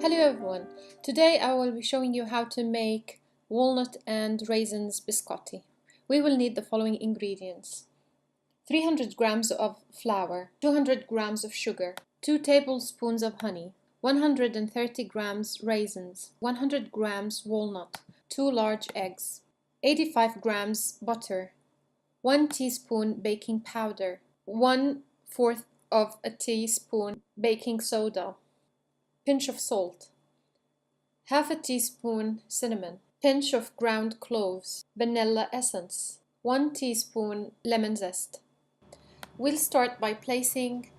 Hello everyone, today I will be showing you how to make walnut and raisins biscotti. We will need the following ingredients: 300 grams of flour, 200 grams of sugar, 2 tablespoons of honey, 130 grams raisins, 100 grams walnut, 2 large eggs, 85 grams butter, 1 teaspoon baking powder, 1/4 of a teaspoon baking soda, pinch of salt, half a teaspoon cinnamon, pinch of ground cloves, vanilla essence, 1 teaspoon lemon zest. We'll start by placing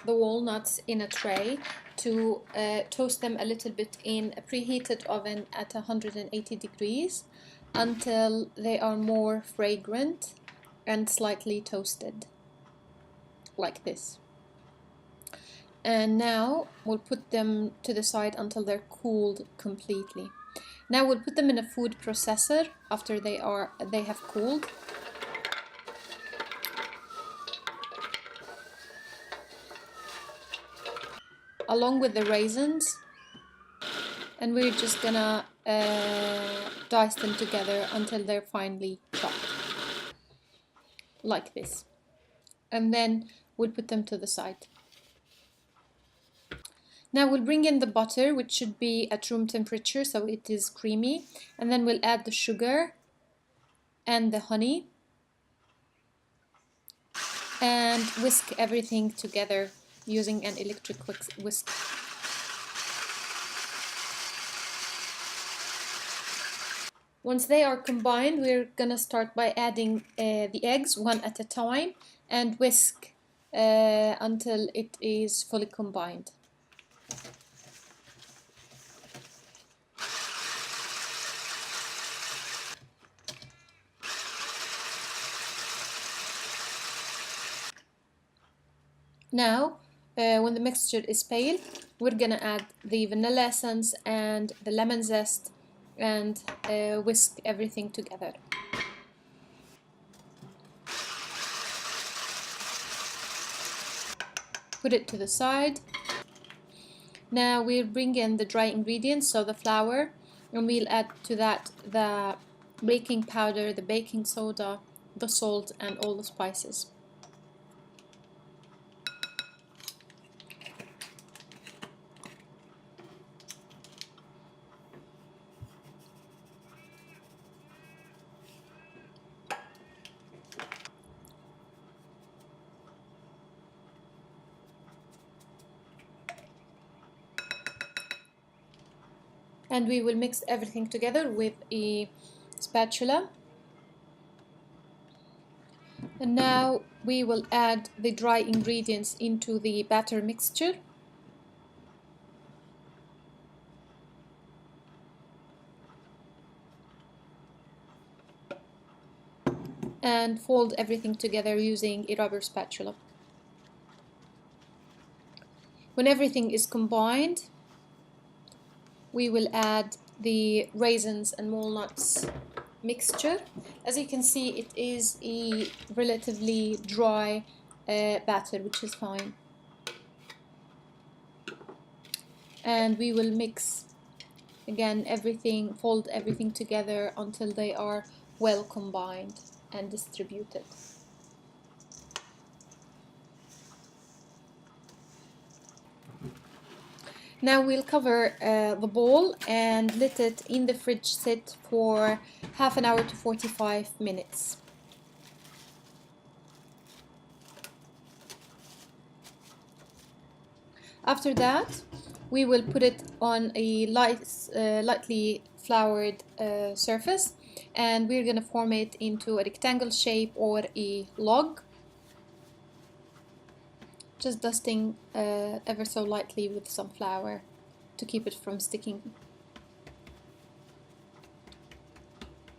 the walnuts in a tray to toast them a little bit in a preheated oven at 180 degrees until they are more fragrant and slightly toasted, like this. And now we'll put them to the side until they're cooled completely. Now we'll put them in a food processor after they have cooled. Along with the raisins, and we're just gonna dice them together until they're finely chopped, like this. And then we'll put them to the side. Now we'll bring in the butter, which should be at room temperature so it is creamy, and then we'll add the sugar and the honey and whisk everything together using an electric whisk. Once they are combined, we're gonna start by adding the eggs one at a time and whisk until it is fully combined. Now, when the mixture is pale, we're gonna add the vanilla essence and the lemon zest and whisk everything together. Put it to the side. Now we'll bring in the dry ingredients, so the flour, and we'll add to that the baking powder, the baking soda, the salt, and all the spices. And we will mix everything together with a spatula. And now we will add the dry ingredients into the batter mixture. And fold everything together using a rubber spatula. When everything is combined, we will add the raisins and walnuts mixture. As you can see, it is a relatively dry batter, which is fine. And we will mix again everything, fold everything together until they are well combined and distributed. Now we'll cover the bowl and let it in the fridge sit for half an hour to 45 minutes. After that, we will put it on a lightly floured surface, and we're going to form it into a rectangle shape or a log, just dusting ever so lightly with some flour to keep it from sticking.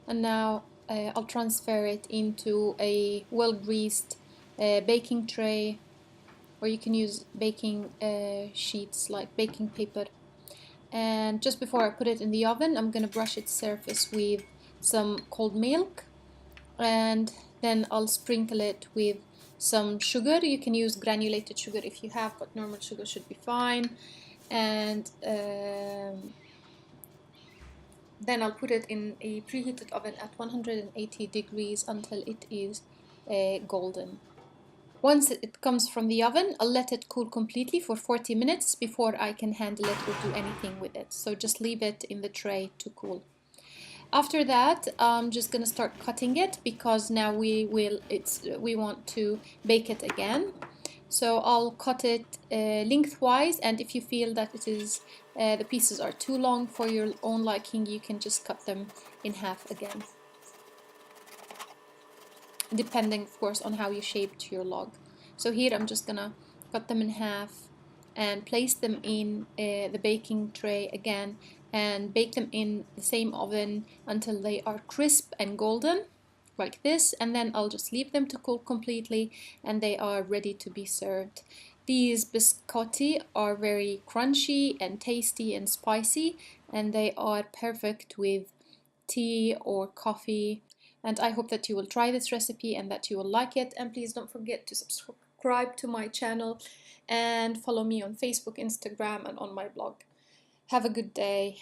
And now I'll transfer it into a well-greased baking tray, or you can use baking sheets like baking paper. And just before I put it in the oven, I'm going to brush its surface with some cold milk, and then I'll sprinkle it with some sugar. You can use granulated sugar if you have, but normal sugar should be fine. and then I'll put it in a preheated oven at 180 degrees until it is golden. Once it comes from the oven, I'll let it cool completely for 40 minutes before I can handle it or do anything with it. So just leave it in the tray to cool. After that, I'm just gonna start cutting it because now we want to bake it again. So I'll cut it lengthwise, and if you feel that it is the pieces are too long for your own liking, you can just cut them in half again, depending of course on how you shaped your log. So here I'm just gonna cut them in half and place them in the baking tray again and bake them in the same oven until they are crisp and golden like this, and then I'll just leave them to cool completely and they are ready to be served. These biscotti are very crunchy and tasty and spicy, and they are perfect with tea or coffee. And I hope that you will try this recipe and that you will like it. And please don't forget to subscribe to my channel and follow me on Facebook, Instagram, and on my blog. Have a good day.